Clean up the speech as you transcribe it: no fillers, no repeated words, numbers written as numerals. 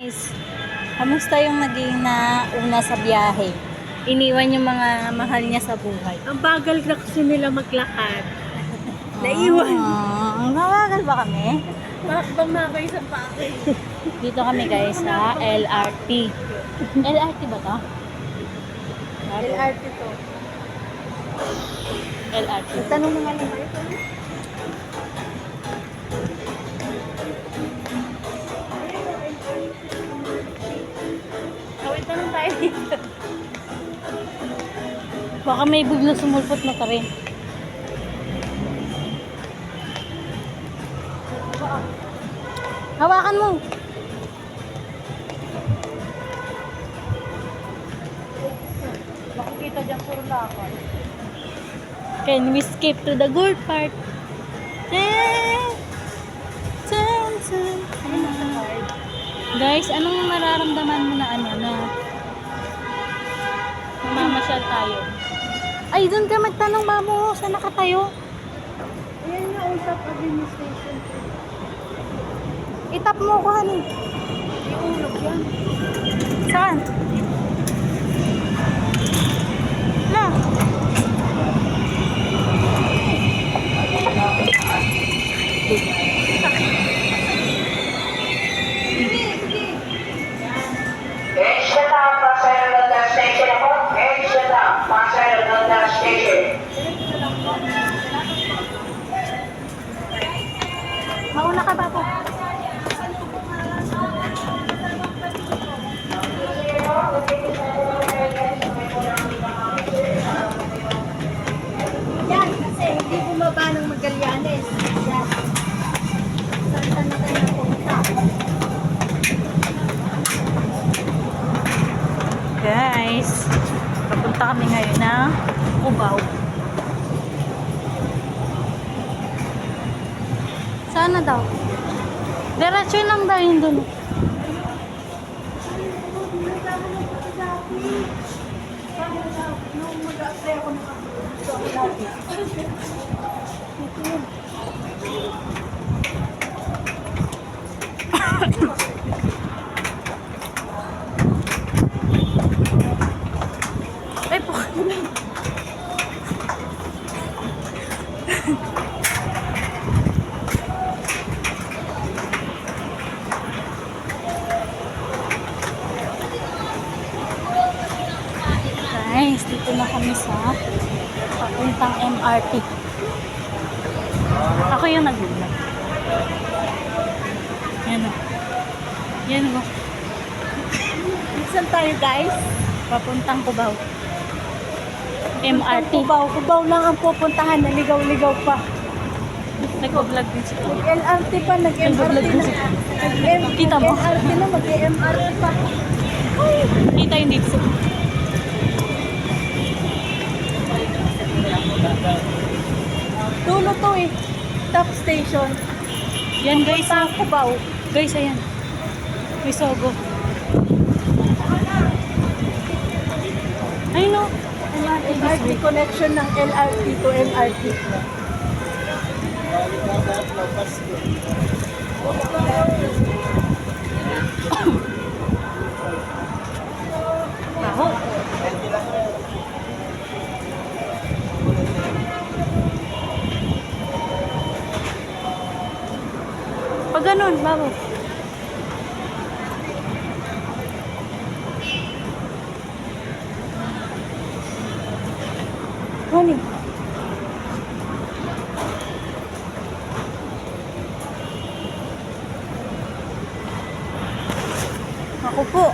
Guys, kamusta yung naging nauna sa biyahe? Iniwan yung mga mahal niya sa buhay. Ang bagal na kasi nila maglakad. Naiwan. Ang bagal ba kami? Bang mabay sa pake. Dito kami guys sa LRT. LRT ba to? LRT to. LRT. Tanong mo nga lang ba ito? Kawit tanong tayo dito. Baka may bigla sumulpot na ka rin. Hawakan mo. Makikita dyan puro lakad. Can we skip to the good part? Guys, anong mararamdaman mo na mamasyal tayo? Ay, doon ka magtanong, mamo. Saan nakatayo? Ayan nga, usap administration. Itap mo ko, honey. Iulog yan. Saan? Na. Exit down, passenger on that station ako. Exit down, passenger on that station. Mauna ka ba po? Yan, kasi hindi bumaba ng Magallanes. Yan. Saan na tayo napunta? Guys, papunta kami ngayon ng Cubao. Sana daw? Diretso lang daw yun dun. Nung mag-a-apply ako ng Ay po. Guys, dito na kami sa papuntang MRT. Ako yung nag-vlog. Yan o. Yan o. Saan tayo, guys? Papuntang Cubao. MRT. Cubao lang ang pupuntahan. Naligaw-ligaw pa. Nag-vlog din si Kuya. Nag-LRT pa, Nag-vlog nag-MRT din na. si Kita mo? Nag-MRT na, mag-MRT pa. Kita yung dito. Dulo to eh. Top station. Yan guys. Sa Cubao. Guys, ayan. May sogo. Ay no. MRT connection ng LRT to MRT. Baho. Pag ganun, baho. Honey. Ako po.